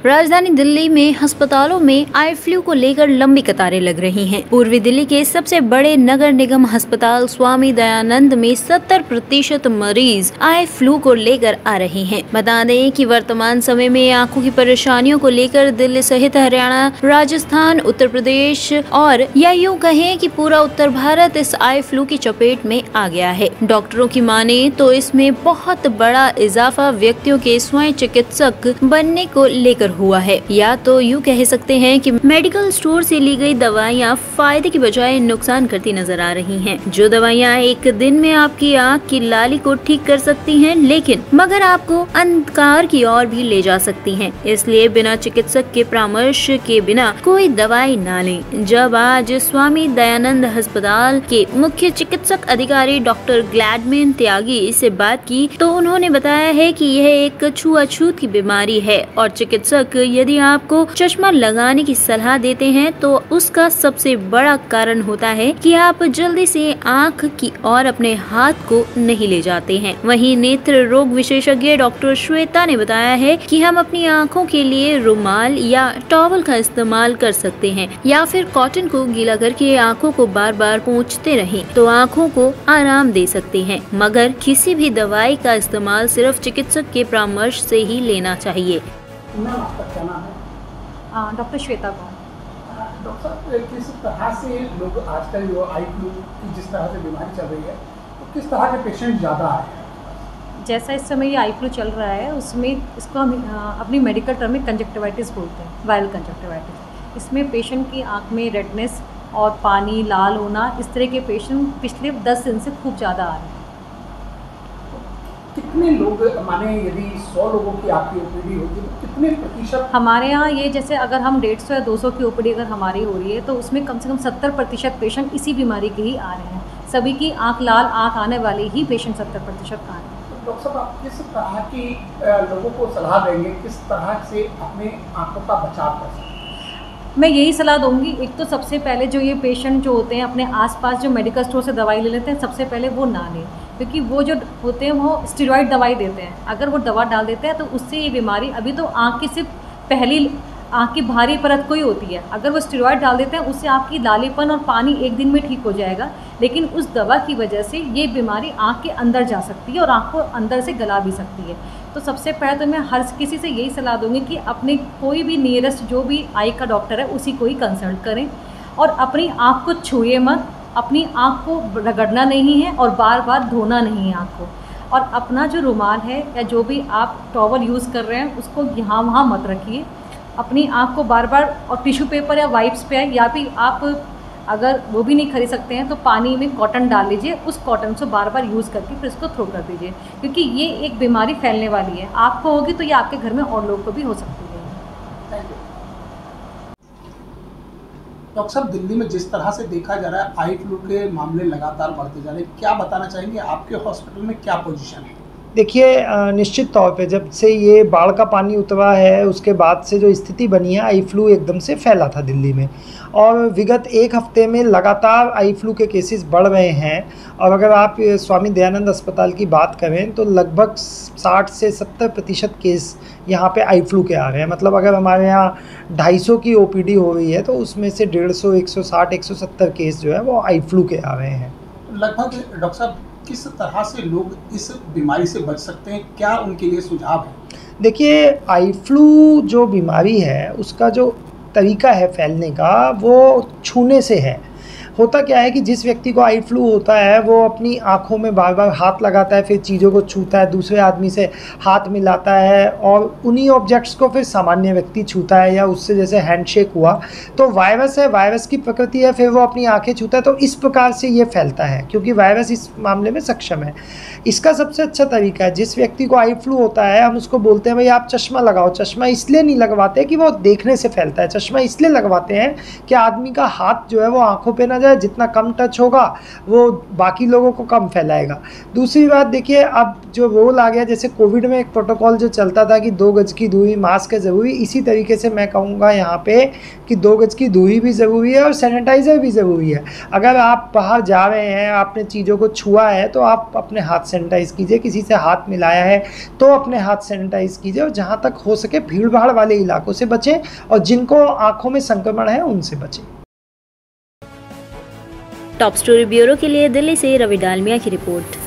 राजधानी दिल्ली में अस्पतालों में आई फ्लू को लेकर लंबी कतारें लग रही हैं। पूर्वी दिल्ली के सबसे बड़े नगर निगम अस्पताल स्वामी दयानंद में 70% मरीज आई फ्लू को लेकर आ रहे हैं। बता दें कि वर्तमान समय में आंखों की परेशानियों को लेकर दिल्ली सहित हरियाणा, राजस्थान, उत्तर प्रदेश और या यूं कहें कि पूरा उत्तर भारत इस आई फ्लू की चपेट में आ गया है। डॉक्टरों की माने तो इसमें बहुत बड़ा इजाफा व्यक्तियों के स्वयं चिकित्सक बनने को लेकर हुआ है। या तो यूँ कह सकते हैं कि मेडिकल स्टोर से ली गई दवाइयाँ फायदे की बजाय नुकसान करती नजर आ रही हैं। जो दवाइयाँ एक दिन में आपकी आँख की लाली को ठीक कर सकती हैं, लेकिन मगर आपको अंधकार की ओर भी ले जा सकती हैं। इसलिए बिना चिकित्सक के परामर्श के बिना कोई दवाई ना लें। जब आज स्वामी दयानंद अस्पताल के मुख्य चिकित्सक अधिकारी डॉक्टर ग्लैडमैन त्यागी से बात की तो उन्होंने बताया है कि यह एक छुआछूत की बीमारी है और चिकित्सक यदि आपको चश्मा लगाने की सलाह देते हैं तो उसका सबसे बड़ा कारण होता है कि आप जल्दी से आंख की ओर अपने हाथ को नहीं ले जाते हैं। वहीं नेत्र रोग विशेषज्ञ डॉक्टर श्वेता ने बताया है कि हम अपनी आंखों के लिए रुमाल या टॉवल का इस्तेमाल कर सकते हैं या फिर कॉटन को गीला करके आंखों को बार बार पोंछते रहें तो आंखों को आराम दे सकते हैं। मगर किसी भी दवाई का इस्तेमाल सिर्फ चिकित्सक के परामर्श से ही लेना चाहिए। आपका क्या नाम है? डॉक्टर श्वेता को। डॉक्टर साहब, किस तरह से लोग आजकल जो आई फ्लू की जिस तरह से बीमारी चल रही है तो किस तरह के पेशेंट ज़्यादा आए हैं? जैसा इस समय ये आई फ्लू चल रहा है उसमें इसको हम अपनी मेडिकल टर्म में कंजक्टिवाइटिस बोलते हैं, वायरल कंजक्टिवाइटिस। इसमें पेशेंट की आँख में रेडनेस और पानी लाल होना, इस तरह के पेशेंट पिछले 10 दिन से खूब ज़्यादा आ रहे हैं। कितने लोग, माने यदि 100 लोगों की आपकी ओपीडी होगी तो कितने प्रतिशत? हमारे यहाँ ये जैसे अगर हम 150 या 200 की ओपीडी अगर हमारी हो रही है तो उसमें कम से कम 70% पेशेंट इसी बीमारी के ही आ रहे हैं। सभी की आँख लाल, आँख आने वाले ही पेशेंट 70% आ रहे हैं। तो डॉक्टर साहब, आप किस तरह की लोगों को सलाह देंगे, किस तरह से अपने आँखों का बचाव कर सकते हैं? मैं यही सलाह दूंगी, एक तो सबसे पहले जो ये पेशेंट जो होते हैं अपने आसपास जो मेडिकल स्टोर से दवाई ले लेते हैं, सबसे पहले वो ना लें, क्योंकि वो जो होते हैं वो स्टेरॉइड दवाई देते हैं। अगर वो दवा डाल देते हैं तो उससे ये बीमारी, अभी तो आँख की सिर्फ पहली आँख की भारी परत को ही होती है, अगर वो स्टेरॉइड डाल देते हैं उससे आपकी लालीपन और पानी एक दिन में ठीक हो जाएगा, लेकिन उस दवा की वजह से ये बीमारी आँख के अंदर जा सकती है और आँख को अंदर से गला भी सकती है। तो सबसे पहले तो मैं हर किसी से यही सलाह दूंगी कि अपने कोई भी नियरेस्ट जो भी आई का डॉक्टर है उसी को ही कंसल्ट करें और अपनी आँख को छुए मत, अपनी आँख को रगड़ना नहीं है और बार बार धोना नहीं है आँख को। और अपना जो रुमाल है या जो भी आप टॉवल यूज़ कर रहे हैं उसको यहाँ वहाँ मत रखिए। अपनी आँख को बार बार, और टिश्यू पेपर या वाइप्स पे या भी आप अगर वो भी नहीं खरीद सकते हैं तो पानी में कॉटन डाल लीजिए, उस कॉटन से बार बार यूज़ करके फिर इसको थ्रो कर दीजिए, क्योंकि ये एक बीमारी फैलने वाली है। आपको होगी तो ये आपके घर में और लोगों को भी हो सकती है। Thank you. डॉक्टर साहब, दिल्ली में जिस तरह से देखा जा रहा है आई फ्लू के मामले लगातार बढ़ते जा रहे हैं, क्या बताना चाहेंगे? आपके हॉस्पिटल में क्या पोजीशन है? देखिए, निश्चित तौर पे जब से ये बाढ़ का पानी उतरा है उसके बाद से जो स्थिति बनी है, आई फ्लू एकदम से फैला था दिल्ली में और विगत एक हफ्ते में लगातार आई फ्लू के केसेस बढ़ रहे हैं। और अगर आप स्वामी दयानंद अस्पताल की बात करें तो लगभग 60 से 70% केस यहाँ पे आई फ्लू के आ रहे हैं। मतलब अगर हमारे यहाँ 250 की ओपीडी हो रही है तो उसमें से 150, 160, 170 केस जो है वो आई फ्लू के आ रहे हैं। लगभग डॉक्टर साहब, किस तरह से लोग इस बीमारी से बच सकते हैं, क्या उनके लिए सुझाव है? देखिए, आई फ्लू जो बीमारी है उसका जो तरीका है फैलने का वो छूने से है। होता क्या है कि जिस व्यक्ति को आई फ्लू होता है वो अपनी आँखों में बार बार हाथ लगाता है, फिर चीज़ों को छूता है, दूसरे आदमी से हाथ मिलाता है और उन्हीं ऑब्जेक्ट्स को फिर सामान्य व्यक्ति छूता है या उससे जैसे हैंडशेक हुआ तो वायरस है, वायरस की प्रकृति है, फिर वो अपनी आँखें छूता है। तो इस प्रकार से ये फैलता है क्योंकि वायरस इस मामले में सक्षम है। इसका सबसे अच्छा तरीका है, जिस व्यक्ति को आई फ्लू होता है हम उसको बोलते हैं भाई आप चश्मा लगाओ। चश्मा इसलिए नहीं लगवाते कि वो देखने से फैलता है, चश्मा इसलिए लगवाते हैं कि आदमी का हाथ जो है वो आँखों पर ना जाए, है, जितना कम टच होगा वो बाकी लोगों को कम फैलाएगा। दूसरी बात देखिए, अब जो रोल आ गया, जैसे कोविड में एक प्रोटोकॉल जो चलता था कि 2 गज की दूरी, मास्क है ज़रूरी, इसी तरीके से मैं कहूँगा यहाँ पे कि 2 गज की दूरी भी ज़रूरी है और सैनिटाइज़र भी ज़रूरी है। अगर आप बाहर जा रहे हैं, आपने चीज़ों को छुआ है तो आप अपने हाथ सैनिटाइज़ कीजिए, किसी से हाथ मिलाया है तो अपने हाथ सैनिटाइज़ कीजिए, और जहाँ तक हो सके भीड़ भाड़ वाले इलाकों से बचें और जिनको आँखों में संक्रमण है उनसे बचें। टॉप स्टोरी ब्यूरो के लिए दिल्ली से रवि डालमिया की रिपोर्ट।